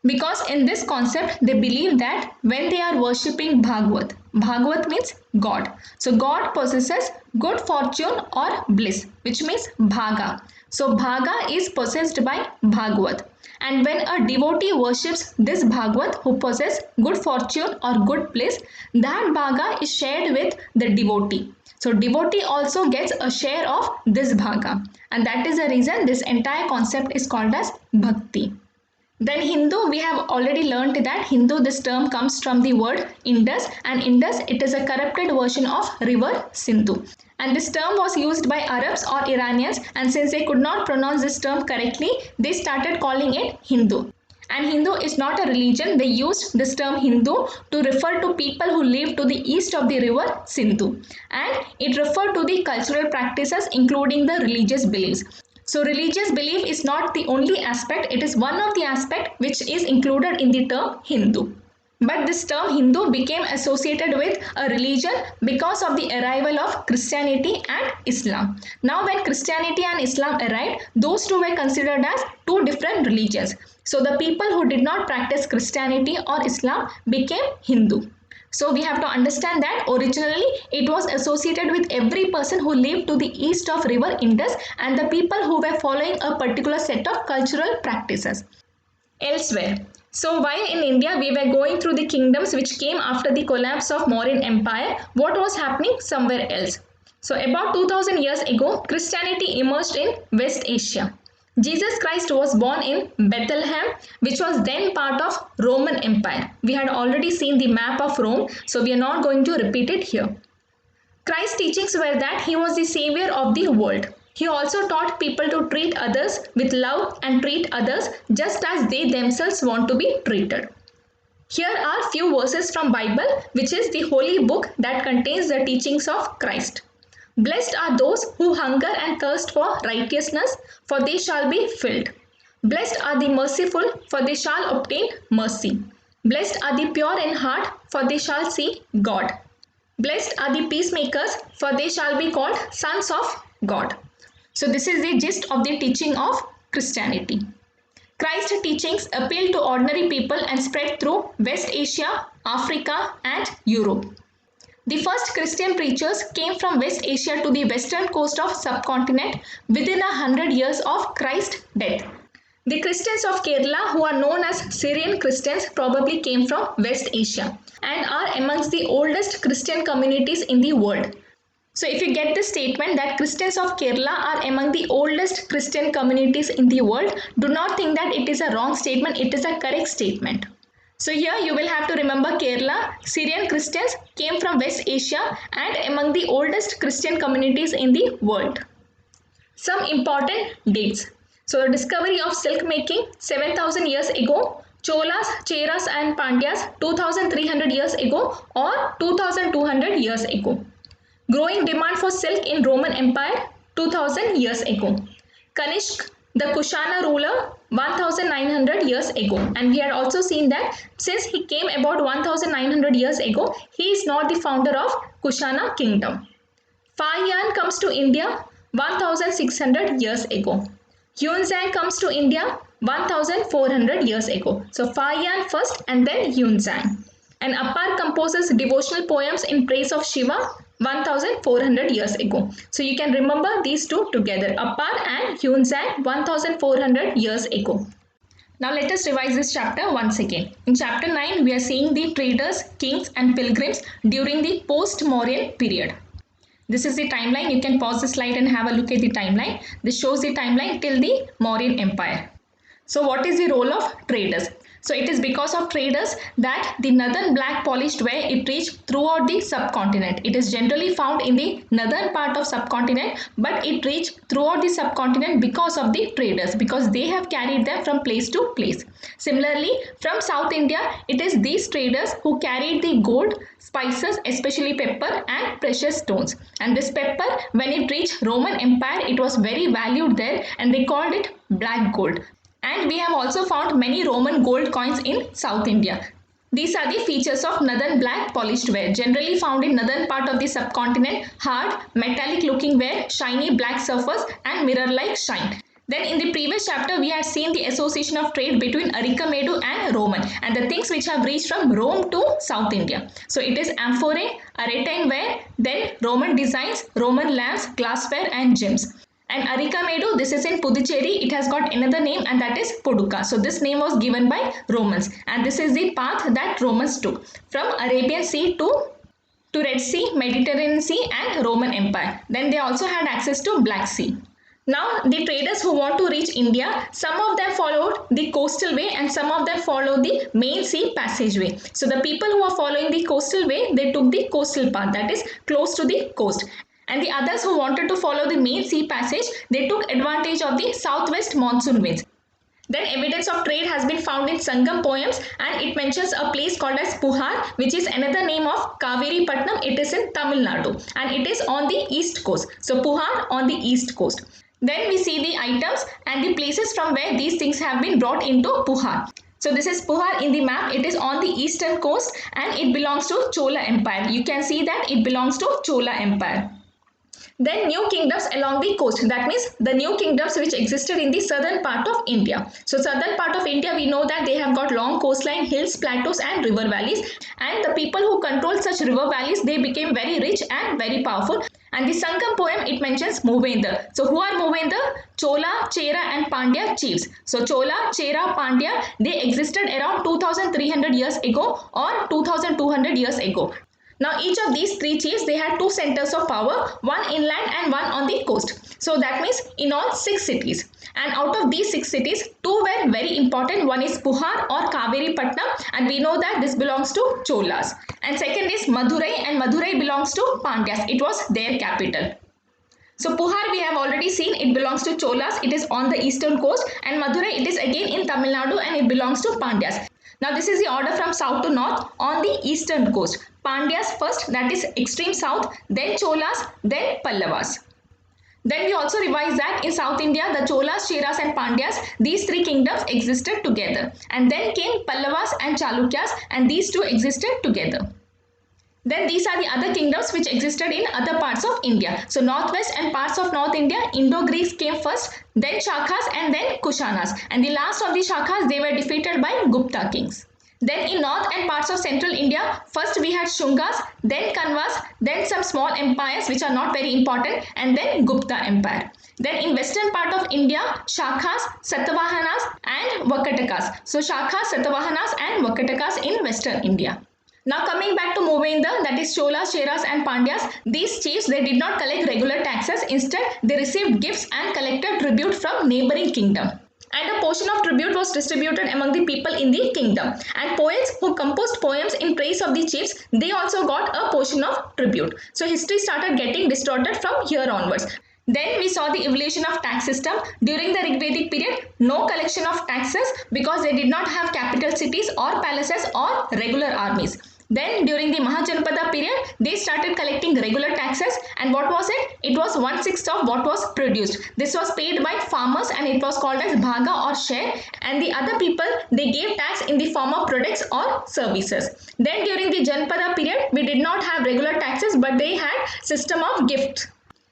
Because in this concept they believe that when they are worshipping Bhagavat, Bhagavat means God. So God possesses good fortune or bliss, which means bhaga. So bhaga is possessed by Bhagavat. And when a devotee worships this Bhagavat who possesses good fortune or good bliss, that bhaga is shared with the devotee. So devotee also gets a share of this bhaga, and that is the reason this entire concept is called as bhakti. Then Hindu, we have already learnt that Hindu, this term comes from the word Indus, and Indus, it is a corrupted version of river Sindhu. And this term was used by Arabs or Iranians, and since they could not pronounce this term correctly, they started calling it Hindu. And Hindu is not a religion. They used this term Hindu to refer to people who live to the east of the river Sindhu. And it referred to the cultural practices including the religious beliefs. So religious belief is not the only aspect, it is one of the aspects which is included in the term Hindu. But this term Hindu became associated with a religion because of the arrival of Christianity and Islam. Now when Christianity and Islam arrived, those two were considered as two different religions. So the people who did not practice Christianity or Islam became Hindu. So we have to understand that originally it was associated with every person who lived to the east of river Indus and the people who were following a particular set of cultural practices. Elsewhere, so while in India we were going through the kingdoms which came after the collapse of Mauryan Empire, what was happening somewhere else? So about 2000 years ago, Christianity emerged in West Asia. Jesus Christ was born in Bethlehem, which was then part of Roman Empire. We had already seen the map of Rome, so we are not going to repeat it here. Christ's teachings were that he was the savior of the world. He also taught people to treat others with love and treat others just as they themselves want to be treated. Here are few verses from Bible, which is the holy book that contains the teachings of Christ. Blessed are those who hunger and thirst for righteousness, for they shall be filled. Blessed are the merciful, for they shall obtain mercy. Blessed are the pure in heart, for they shall see God. Blessed are the peacemakers, for they shall be called sons of God. So this is the gist of the teaching of Christianity. Christ's teachings appealed to ordinary people and spread through West Asia, Africa, and Europe. The first Christian preachers came from West Asia to the western coast of subcontinent within 100 years of Christ's death. The Christians of Kerala, who are known as Syrian Christians, probably came from West Asia and are amongst the oldest Christian communities in the world. So if you get this statement that Christians of Kerala are among the oldest Christian communities in the world, do not think that it is a wrong statement, it is a correct statement. So here you will have to remember Kerala, Syrian Christians came from West Asia and among the oldest Christian communities in the world. Some important dates. So the discovery of silk making 7000 years ago, Cholas, Cheras and Pandyas 2300 years ago or 2200 years ago. Growing demand for silk in Roman Empire 2000 years ago. Kanishk, the Kushana ruler 1900 years ago, and we had also seen that since he came about 1900 years ago, he is not the founder of Kushana kingdom. Fayan comes to India 1600 years ago. Yunzang comes to India 1400 years ago. So Fayan first and then Yunzang. And Appar composes devotional poems in praise of Shiva 1400 years ago. So you can remember these two together, Appar and Yunzang 1400 years ago. Now let us revise this chapter once again. In chapter 9, we are seeing the traders, kings and pilgrims during the Post Mauryan period. This is the timeline. You can pause the slide and have a look at the timeline. This shows the timeline till the Mauryan Empire. So what is the role of traders? So it is because of traders that the northern black polished ware it reached throughout the subcontinent. It is generally found in the northern part of subcontinent, but it reached throughout the subcontinent because of the traders, because they have carried them from place to place. Similarly, from South India, it is these traders who carried the gold, spices, especially pepper and precious stones. And this pepper, when it reached Roman Empire, it was very valued there and they called it black gold. And we have also found many Roman gold coins in South India. These are the features of northern black polished ware, generally found in northern part of the subcontinent, hard, metallic looking ware, shiny black surface and mirror-like shine. Then in the previous chapter, we had seen the association of trade between Arikamedu and Roman and the things which have reached from Rome to South India. So it is amphorae, Aretine ware, then Roman designs, Roman lamps, glassware and gems. And Arikamedu, this is in Puducherry, it has got another name and that is Puduka. So this name was given by Romans and this is the path that Romans took from Arabian Sea to Red Sea, Mediterranean Sea and Roman Empire. Then they also had access to Black Sea. Now the traders who want to reach India, some of them followed the coastal way and some of them followed the main sea passageway. So the people who are following the coastal way, they took the coastal path, that is close to the coast. And the others who wanted to follow the main sea passage, they took advantage of the southwest monsoon winds. Then evidence of trade has been found in Sangam poems and it mentions a place called as Puhar, which is another name of Kaveri Patnam. It is in Tamil Nadu and it is on the east coast. So Puhar on the east coast. Then we see the items and the places from where these things have been brought into Puhar. So this is Puhar in the map. It is on the eastern coast and it belongs to Chola Empire. You can see that it belongs to Chola Empire. Then new kingdoms along the coast, that means the new kingdoms which existed in the southern part of India. So southern part of India, we know that they have got long coastline, hills, plateaus and river valleys, and the people who controlled such river valleys, they became very rich and very powerful. And the Sangam poem, it mentions Movendar. So who are Movendar? Chola, Chera and Pandya chiefs. So Chola, Chera, Pandya, they existed around 2300 years ago or 2200 years ago. Now each of these three chiefs, they had two centers of power, one inland and one on the coast. So that means in all 6 cities. And out of these 6 cities, 2 were very important. One is Puhar or Kaveri Patnam and we know that this belongs to Cholas. And second is Madurai and Madurai belongs to Pandyas. It was their capital. So Puhar we have already seen, it belongs to Cholas. It is on the eastern coast and Madurai it is again in Tamil Nadu and it belongs to Pandyas. Now this is the order from south to north on the eastern coast. Pandyas first, that is extreme south, then Cholas, then Pallavas. Then we also revise that in South India, the Cholas, Cheras and Pandyas, these 3 kingdoms existed together. And then came Pallavas and Chalukyas and these 2 existed together. Then these are the other kingdoms which existed in other parts of India. So northwest and parts of North India, Indo-Greeks came first, then Shakas and then Kushanas. And the last of the Shakas, they were defeated by Gupta kings. Then in north and parts of central India, first we had Shungas, then Kanvas, then some small empires which are not very important and then Gupta Empire. Then in western part of India, Shakas, Satavahanas and Vakatakas. So Shakas, Satavahanas and Vakatakas in western India. Now coming back to Movendar, that is Cholas, Cheras and Pandyas, these chiefs, they did not collect regular taxes. Instead, they received gifts and collected tribute from neighboring kingdom. And a portion of tribute was distributed among the people in the kingdom. And poets who composed poems in praise of the chiefs, they also got a portion of tribute. So history started getting distorted from here onwards. Then we saw the evolution of tax system. During the Rigvedic period, no collection of taxes because they did not have capital cities or palaces or regular armies. Then during the Mahajanpada period, they started collecting regular taxes and what was it? It was 1/6 of what was produced. This was paid by farmers and it was called as bhaga or share, and the other people, they gave tax in the form of products or services. Then during the Janpada period, we did not have regular taxes but they had system of gift.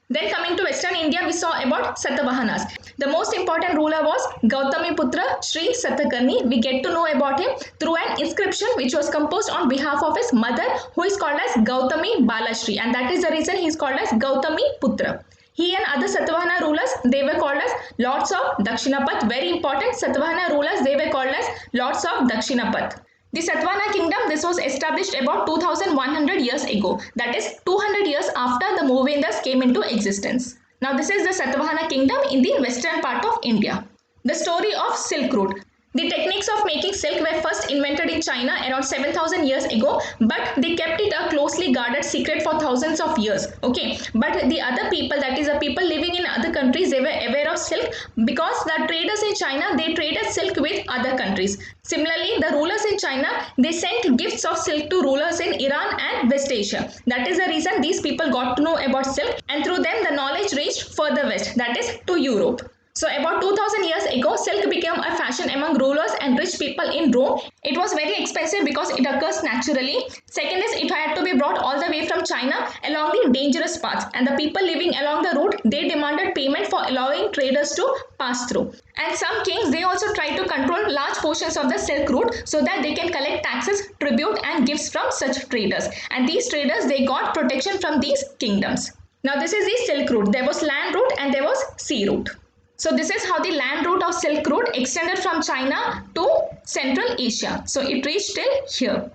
Then coming to Western India, we saw about Satavahanas. The most important ruler was Gautami Putra Sri Satakarni. We get to know about him through an inscription which was composed on behalf of his mother, who is called as Gautami Balashri, and that is the reason he is called as Gautami Putra. He and other Satavahana rulers, they were called as Lords of Dakshinapat. Very important, Satavahana rulers, they were called as Lords of Dakshinapat. The Satavahana kingdom, this was established about 2100 years ago, that is 200 years after the Movendars came into existence. Now this is the Satavahana kingdom in the western part of India. The story of Silk Route. The techniques of making silk were first invented in China around 7000 years ago, but they kept it a closely guarded secret for thousands of years. Okay, but the other people, that is the people living in other countries, they were aware of silk because the traders in China, they traded silk with other countries. Similarly, the rulers in China, they sent gifts of silk to rulers in Iran and West Asia. That is the reason these people got to know about silk, and through them the knowledge reached further west, that is to Europe. So about 2000 years ago, silk became a fashion among rulers and rich people in Rome. It was very expensive because it occurs naturally. Second is it had to be brought all the way from China along the dangerous paths, and the people living along the route, they demanded payment for allowing traders to pass through. And some kings, they also tried to control large portions of the silk route so that they can collect taxes, tribute and gifts from such traders. And these traders, they got protection from these kingdoms. Now this is the silk route. There was land route and there was sea route. So this is how the land route of Silk Route extended from China to Central Asia. So it reached till here.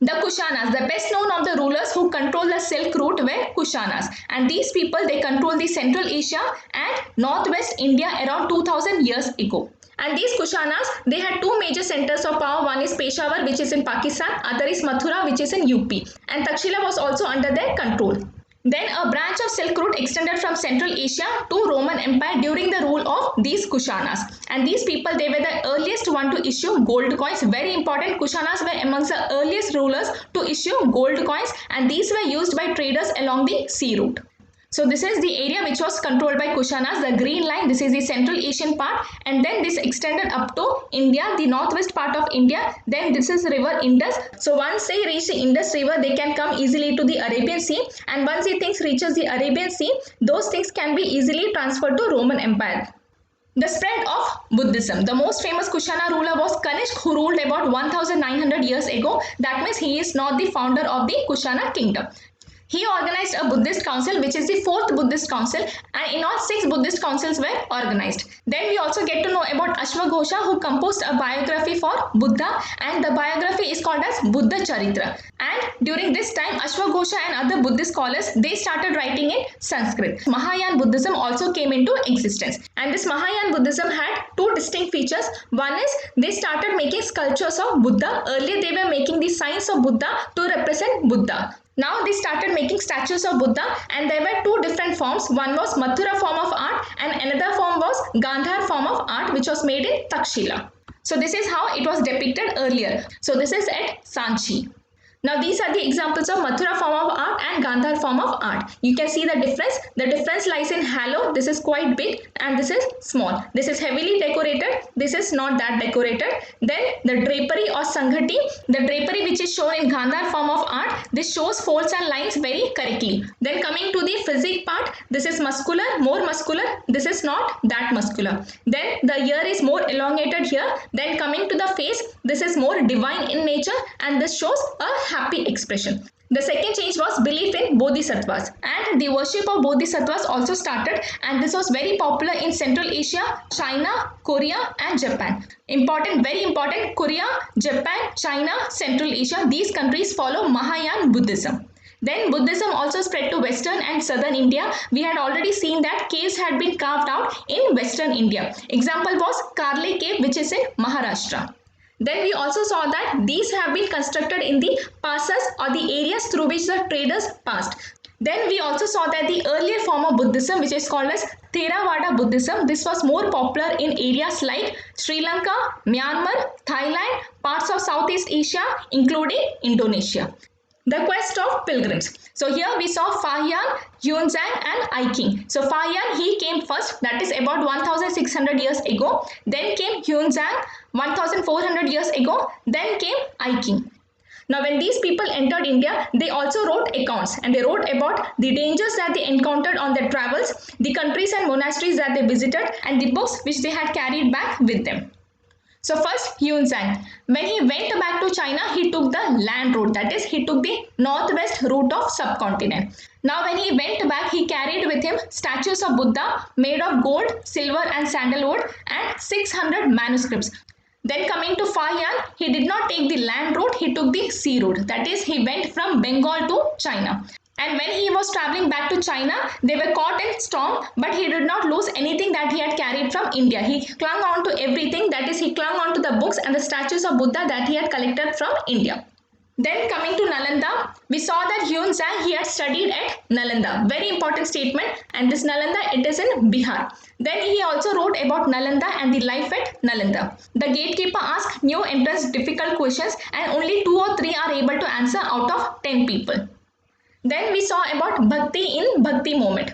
The Kushanas, the best known of the rulers who controlled the Silk Route were Kushanas. And these people, they controlled the Central Asia and Northwest India around 2000 years ago. And these Kushanas, they had two major centers of power. One is Peshawar, which is in Pakistan. Other is Mathura, which is in UP. And Takshila was also under their control. Then a branch of Silk Route extended from Central Asia to Roman Empire during the rule of these Kushanas. And these people, they were the earliest one to issue gold coins. Very important, Kushanas were amongst the earliest rulers to issue gold coins, and these were used by traders along the sea route. So this is the area which was controlled by Kushanas, the green line. This is the Central Asian part, and then this extended up to India, the northwest part of India. Then this is river Indus. So once they reach the Indus river, they can come easily to the Arabian Sea, and once the things reaches the Arabian Sea, those things can be easily transferred to Roman Empire. The spread of Buddhism. The most famous Kushana ruler was Kanishk, who ruled about 1900 years ago. That means he is not the founder of the Kushana kingdom. He organized a Buddhist council, which is the fourth Buddhist council, and in all 6 Buddhist councils were organized. Then we also get to know about Ashwagosha, who composed a biography for Buddha, and the biography is called as Buddha Charitra. And during this time, Ashwagosha and other Buddhist scholars, they started writing in Sanskrit. Mahayana Buddhism also came into existence, and this Mahayana Buddhism had 2 distinct features. One is they started making sculptures of Buddha. Earlier they were making the signs of Buddha to represent Buddha. Now they started making statues of Buddha, and there were 2 different forms. One was Mathura form of art and another form was Gandhar form of art, which was made in Takshila. So this is how it was depicted earlier. So this is at Sanchi. Now these are the examples of Mathura form of art and Gandhar form of art. You can see the difference. The difference lies in halo. This is quite big and this is small. This is heavily decorated. This is not that decorated. Then the drapery or sanghati. The drapery which is shown in Gandhar form of art, this shows folds and lines very correctly. Then coming to the physique part, this is muscular, more muscular. This is not that muscular. Then the ear is more elongated here. Then coming to the face, this is more divine in nature and this shows a happy expression. The second change was belief in bodhisattvas, and the worship of bodhisattvas also started, and this was very popular in Central Asia, China, Korea and Japan. Important, very important, Korea, Japan, China, Central Asia, these countries follow Mahayana Buddhism. Then Buddhism also spread to western and southern India. We had already seen that caves had been carved out in western India. Example was Karle cave, which is in Maharashtra. Then we also saw that these have been constructed in the passes or the areas through which the traders passed. Then we also saw that the earlier form of Buddhism, which is called as Theravada Buddhism, this was more popular in areas like Sri Lanka, Myanmar, Thailand, parts of Southeast Asia, including Indonesia. The quest of pilgrims. So here we saw Fahian, Yunzang and I King. So Fahian, he came first, that is about 1600 years ago. Then came Yunzang 1400 years ago. Then came I King. Now when these people entered India, they also wrote accounts and they wrote about the dangers that they encountered on their travels, the countries and monasteries that they visited and the books which they had carried back with them. So first, Yunzang, when he went back to China, he took the land route, that is, he took the northwest route of subcontinent. Now when he went back, he carried with him statues of Buddha made of gold, silver and sandalwood and 600 manuscripts. Then coming to Fahian, he did not take the land route, he took the sea route, that is, he went from Bengal to China. And when he was traveling back to China, they were caught in storm, but he did not lose anything that he had carried from India. He clung on to everything, that is, he clung on to the books and the statues of Buddha that he had collected from India. Then coming to Nalanda, we saw that Yunzang, he had studied at Nalanda. Very important statement, and this Nalanda, it is in Bihar. Then he also wrote about Nalanda and the life at Nalanda. The gatekeeper asked new entrants difficult questions and only 2 or 3 are able to answer out of 10 people. Then we saw about Bhakti in Bhakti moment.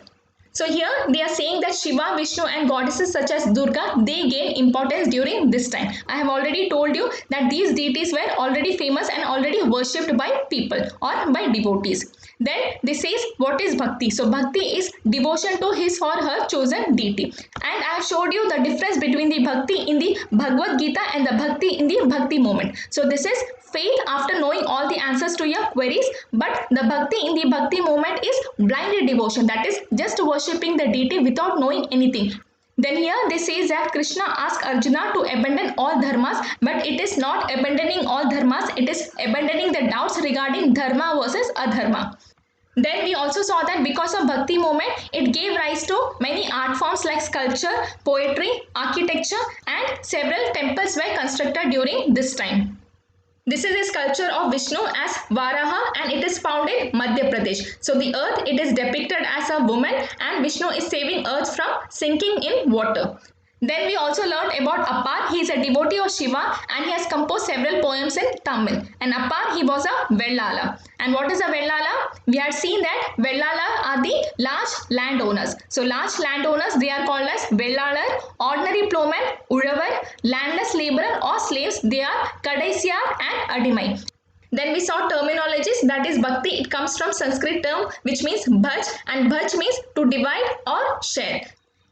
So here they are saying that Shiva, Vishnu and goddesses such as Durga, they gain importance during this time. I have already told you that these deities were already famous and already worshipped by people or by devotees. Then this says what is bhakti. So bhakti is devotion to his or her chosen deity. And I have showed you the difference between the bhakti in the Bhagavad Gita and the bhakti in the bhakti moment. So this is faith after knowing all the answers to your queries, but the bhakti in the bhakti moment is blinded devotion, that is just worshipping the deity without knowing anything. Then here they say that Krishna asked Arjuna to abandon all dharmas, but it is not abandoning all dharmas, it is abandoning the doubts regarding dharma versus adharma. Then we also saw that because of bhakti movement, it gave rise to many art forms like sculpture, poetry, architecture, and several temples were constructed during this time. This is a sculpture of Vishnu as Varaha and it is found in Madhya Pradesh. So the earth, it is depicted as a woman and Vishnu is saving earth from sinking in water. Then we also learned about Appar. He is a devotee of Shiva and he has composed several poems in Tamil. And Appar, he was a Vellala. And what is a Vellala? We had seen that Vellala are the large landowners. So large landowners, they are called as Vellalar. Ordinary plowman, Uravar, landless laborer or slaves, they are Kadaisiyar and Adimai. Then we saw terminologies, that is bhakti, it comes from Sanskrit term which means bhaj, and bhaj means to divide or share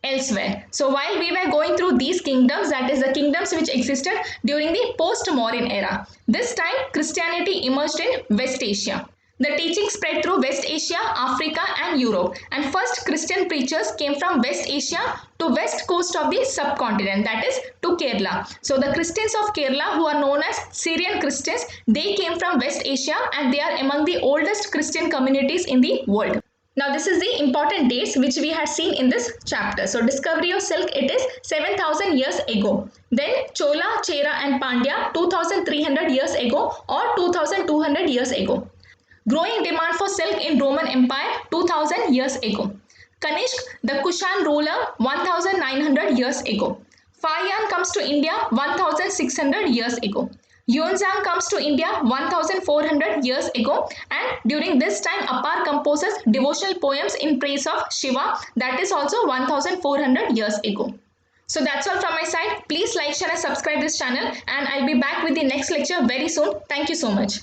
elsewhere. So while we were going through these kingdoms, that is the kingdoms which existed during the Post Mauryan era, this time Christianity emerged in West Asia. The teaching spread through West Asia, Africa and Europe, and first Christian preachers came from West Asia to west coast of the subcontinent, that is to Kerala. So the Christians of Kerala, who are known as Syrian Christians, they came from West Asia and they are among the oldest Christian communities in the world. Now this is the important dates which we had seen in this chapter. So discovery of silk, it is 7,000 years ago. Then Chola, Chera and Pandya 2,300 years ago or 2,200 years ago. Growing demand for silk in Roman Empire 2000 years ago. Kanishk, the Kushan ruler 1900 years ago. Fayan comes to India 1600 years ago. Yuanzhang comes to India 1400 years ago, and during this time Appar composes devotional poems in praise of Shiva, that is also 1400 years ago. So that's all from my side. Please like, share and subscribe this channel and I'll be back with the next lecture very soon. Thank you so much.